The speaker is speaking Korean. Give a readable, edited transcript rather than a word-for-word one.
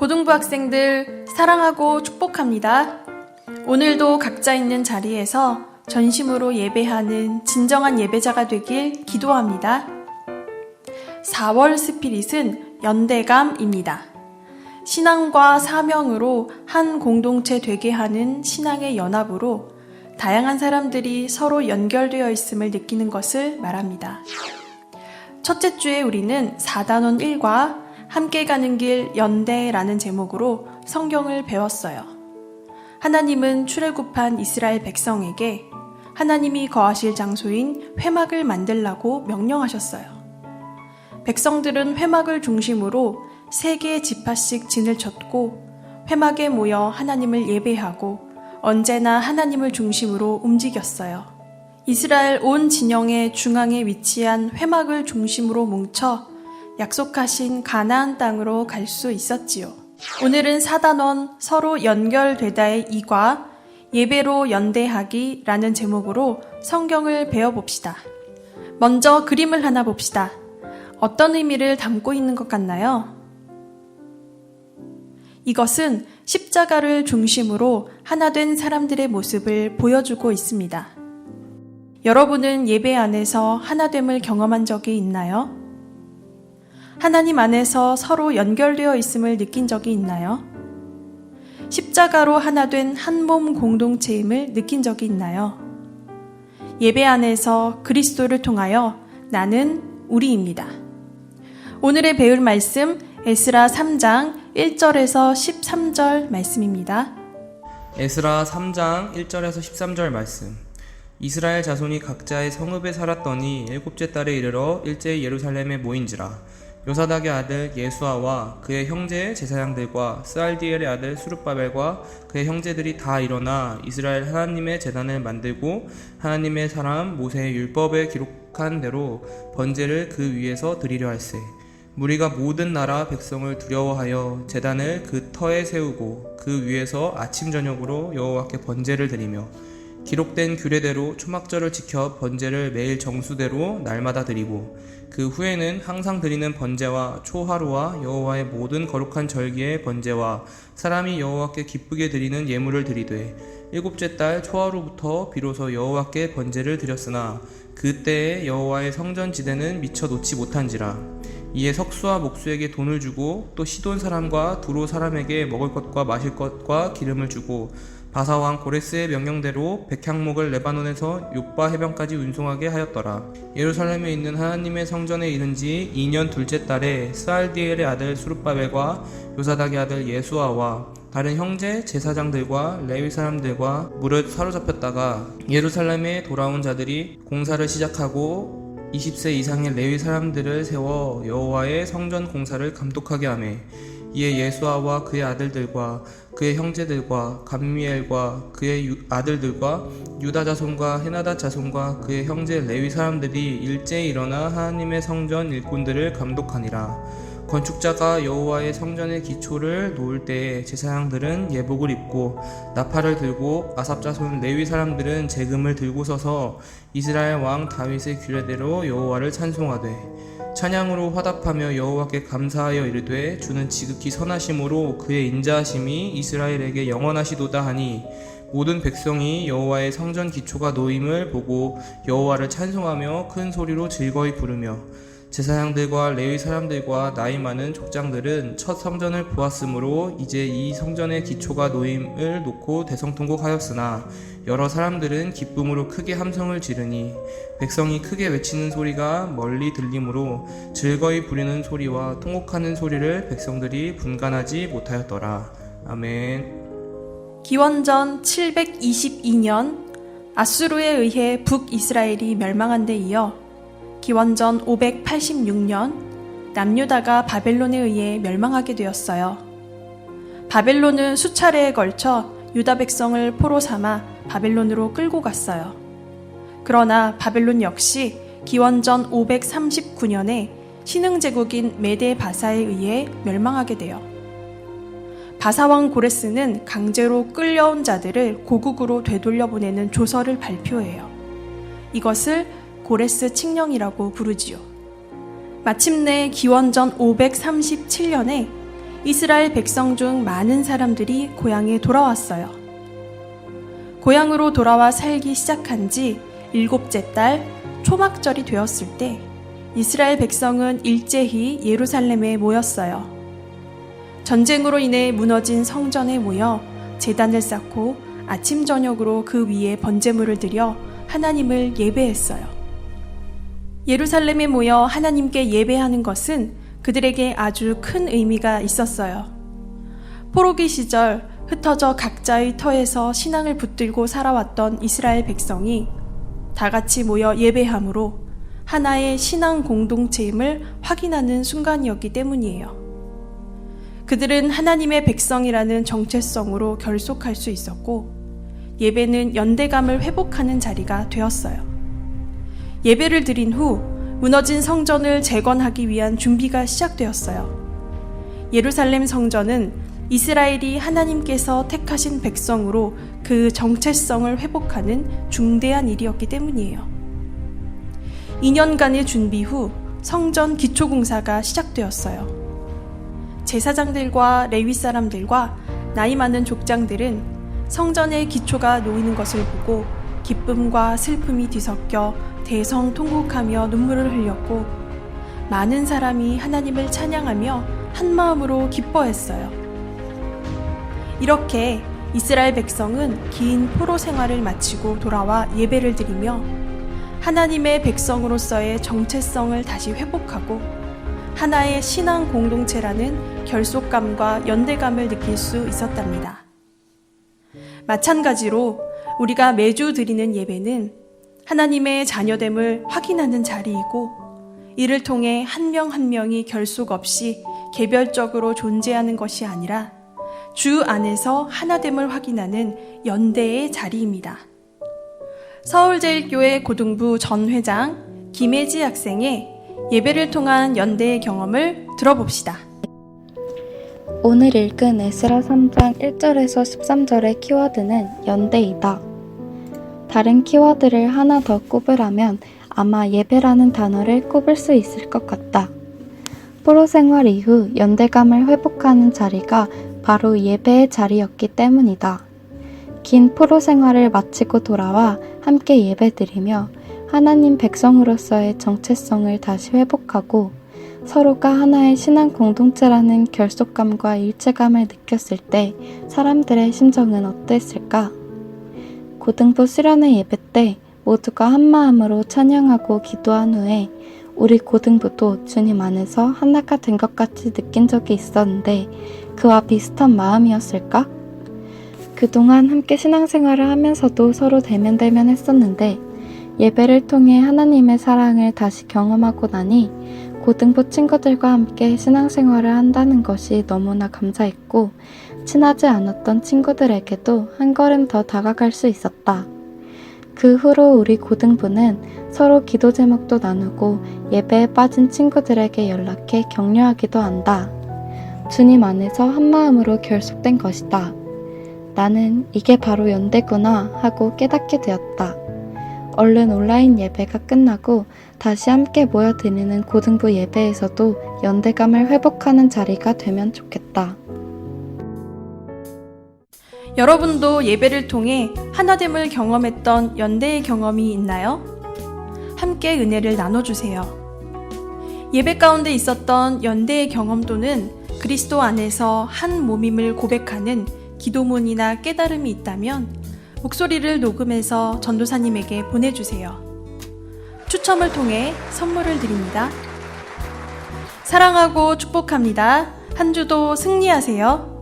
고등부 학생들 사랑하고 축복합니다. 오늘도 각자 있는 자리에서 전심으로 예배하는 진정한 예배자가 되길 기도합니다. 4월 스피릿은 연대감입니다. 신앙과 사명으로 한 공동체 되게 하는 신앙의 연합으로 다양한 사람들이 서로 연결되어 있음을 느끼는 것을 말합니다. 첫째 주에 우리는 4단원 1과 함께 가는 길 연대라는 제목으로 성경을 배웠어요. 하나님은 출애굽한 이스라엘 백성에게 하나님이 거하실 장소인 회막을 만들라고 명령하셨어요. 백성들은 회막을 중심으로 3개의 지파씩 진을 쳤고 회막에 모여 하나님을 예배하고 언제나 하나님을 중심으로 움직였어요. 이스라엘 온 진영의 중앙에 위치한 회막을 중심으로 뭉쳐 약속하신 가나안 땅으로 갈 수 있었지요. 오늘은 4단원 서로 연결되다의 2과 예배로 연대하기라는 제목으로 성경을 배워봅시다. 먼저 그림을 하나 봅시다. 어떤 의미를 담고 있는 것 같나요? 이것은 십자가를 중심으로 하나 된 사람들의 모습을 보여주고 있습니다. 여러분은 예배 안에서 하나됨을 경험한 적이 있나요? 하나님 안에서 서로 연결되어 있음을 느낀 적이 있나요? 십자가로 하나 된 한 몸 공동체임을 느낀 적이 있나요? 예배 안에서 그리스도를 통하여 나는 우리입니다. 오늘의 배울 말씀 에스라 3장 1절에서 13절 말씀입니다. 에스라 3장 1절에서 13절 말씀. 이스라엘 자손이 각자의 성읍에 살았더니 7째 달에 이르러 일제히 예루살렘에 모인지라. 요사닥의 아들 예수아와 그의 형제 제사장들과 스알디엘의 아들 수룹바벨과 그의 형제들이 다 일어나 이스라엘 하나님의 제단을 만들고 하나님의 사람 모세의 율법에 기록한 대로 번제를 그 위에서 드리려 할세. 무리가 모든 나라 백성을 두려워하여 제단을 그 터에 세우고 그 위에서 아침 저녁으로 여호와께 번제를 드리며 기록된 규례대로 초막절을 지켜 번제를 매일 정수대로 날마다 드리고 그 후에는 항상 드리는 번제와 초하루와 여호와의 모든 거룩한 절기의 번제와 사람이 여호와께 기쁘게 드리는 예물을 드리되 7째 달 초하루부터 비로소 여호와께 번제를 드렸으나 그때에 여호와의 성전 지대는 미처 놓지 못한지라. 이에 석수와 목수에게 돈을 주고 또 시돈 사람과 두로 사람에게 먹을 것과 마실 것과 기름을 주고 바사왕 고레스의 명령대로 백향목을 레바논에서 욥바 해변까지 운송하게 하였더라. 예루살렘에 있는 하나님의 성전에 이른 지 2년 둘째 달에 스알디엘의 아들 수룹바벨과 요사닥의 아들 예수아와 다른 형제 제사장들과 레위 사람들과 무릇 사로잡혔다가 예루살렘에 돌아온 자들이 공사를 시작하고 20세 이상의 레위 사람들을 세워 여호와의 성전 공사를 감독하게 하매 이에 예수아와 그의 아들들과 그의 형제들과 감미엘과 그의 아들들과 유다 자손과 헤나다 자손과 그의 형제 레위 사람들이 일제히 일어나 하나님의 성전 일꾼들을 감독하니라. 건축자가 여호와의 성전의 기초를 놓을 때에 제사장들은 예복을 입고 나팔을 들고 아삽 자손 레위 사람들은 제금을 들고 서서 이스라엘 왕 다윗의 규례대로 여호와를 찬송하되 찬양으로 화답하며 여호와께 감사하여 이르되 주는 지극히 선하심으로 그의 인자하심이 이스라엘에게 영원하시도다 하니 모든 백성이 여호와의 성전 기초가 놓임을 보고 여호와를 찬송하며 큰 소리로 즐거이 부르며 제사장들과 레위 사람들과 나이 많은 족장들은 첫 성전을 보았으므로 이제 이 성전의 기초가 놓임을 놓고 대성통곡하였으나 여러 사람들은 기쁨으로 크게 함성을 지르니 백성이 크게 외치는 소리가 멀리 들리므로 즐거이 부르는 소리와 통곡하는 소리를 백성들이 분간하지 못하였더라. 아멘. 기원전 722년 아수르에 의해 북이스라엘이 멸망한 데 이어 기원전 586년 남유다가 바벨론에 의해 멸망하게 되었어요. 바벨론은 수차례에 걸쳐 유다 백성을 포로 삼아 바벨론으로 끌고 갔어요. 그러나 바벨론 역시 기원전 539년에 신흥제국인 메데 바사에 의해 멸망하게 돼요. 바사왕 고레스는 강제로 끌려온 자들을 고국으로 되돌려 보내는 조서를 발표해요. 이것을 고레스 칙령이라고 부르지요. 마침내 기원전 537년에 이스라엘 백성 중 많은 사람들이 고향에 돌아왔어요. 고향으로 돌아와 살기 시작한 지 7째 달 초막절이 되었을 때 이스라엘 백성은 일제히 예루살렘에 모였어요. 전쟁으로 인해 무너진 성전에 모여 제단을 쌓고 아침 저녁으로 그 위에 번제물을 드려 하나님을 예배했어요. 예루살렘에 모여 하나님께 예배하는 것은 그들에게 아주 큰 의미가 있었어요. 포로기 시절 흩어져 각자의 터에서 신앙을 붙들고 살아왔던 이스라엘 백성이 다 같이 모여 예배함으로 하나의 신앙 공동체임을 확인하는 순간이었기 때문이에요. 그들은 하나님의 백성이라는 정체성으로 결속할 수 있었고 예배는 연대감을 회복하는 자리가 되었어요. 예배를 드린 후 무너진 성전을 재건하기 위한 준비가 시작되었어요. 예루살렘 성전은 이스라엘이 하나님께서 택하신 백성으로 그 정체성을 회복하는 중대한 일이었기 때문이에요. 2년간의 준비 후 성전 기초공사가 시작되었어요. 제사장들과 레위 사람들과 나이 많은 족장들은 성전의 기초가 놓이는 것을 보고 기쁨과 슬픔이 뒤섞여 대성통곡하며 눈물을 흘렸고 많은 사람이 하나님을 찬양하며 한마음으로 기뻐했어요. 이렇게 이스라엘 백성은 긴 포로 생활을 마치고 돌아와 예배를 드리며 하나님의 백성으로서의 정체성을 다시 회복하고 하나의 신앙 공동체라는 결속감과 연대감을 느낄 수 있었답니다. 마찬가지로 우리가 매주 드리는 예배는 하나님의 자녀됨을 확인하는 자리이고 이를 통해 한 명 한 명이 결속 없이 개별적으로 존재하는 것이 아니라 주 안에서 하나됨을 확인하는 연대의 자리입니다. 서울제일교회 고등부 전 회장 김혜지 학생의 예배를 통한 연대의 경험을 들어봅시다. 오늘 읽은 에스라 3장 1절에서 13절의 키워드는 연대이다. 다른 키워드를 하나 더 꼽으라면 아마 예배라는 단어를 꼽을 수 있을 것 같다. 포로 생활 이후 연대감을 회복하는 자리가 바로 예배의 자리였기 때문이다. 긴 포로 생활을 마치고 돌아와 함께 예배드리며 하나님 백성으로서의 정체성을 다시 회복하고 서로가 하나의 신앙 공동체라는 결속감과 일체감을 느꼈을 때 사람들의 심정은 어땠을까? 고등부 수련회 예배 때 모두가 한마음으로 찬양하고 기도한 후에 우리 고등부도 주님 안에서 하나가 된 것 같이 느낀 적이 있었는데 그와 비슷한 마음이었을까? 그동안 함께 신앙생활을 하면서도 서로 대면대면 했었는데 예배를 통해 하나님의 사랑을 다시 경험하고 나니 고등부 친구들과 함께 신앙생활을 한다는 것이 너무나 감사했고 친하지 않았던 친구들에게도 한 걸음 더 다가갈 수 있었다. 그 후로 우리 고등부는 서로 기도 제목도 나누고 예배에 빠진 친구들에게 연락해 격려하기도 한다. 주님 안에서 한마음으로 결속된 것이다. 나는 이게 바로 연대구나 하고 깨닫게 되었다. 얼른 온라인 예배가 끝나고 다시 함께 모여드리는 고등부 예배에서도 연대감을 회복하는 자리가 되면 좋겠다. 여러분도 예배를 통해 하나됨을 경험했던 연대의 경험이 있나요? 함께 은혜를 나눠주세요. 예배 가운데 있었던 연대의 경험도는 그리스도 안에서 한 몸임을 고백하는 기도문이나 깨달음이 있다면 목소리를 녹음해서 전도사님에게 보내주세요. 추첨을 통해 선물을 드립니다. 사랑하고 축복합니다. 한 주도 승리하세요.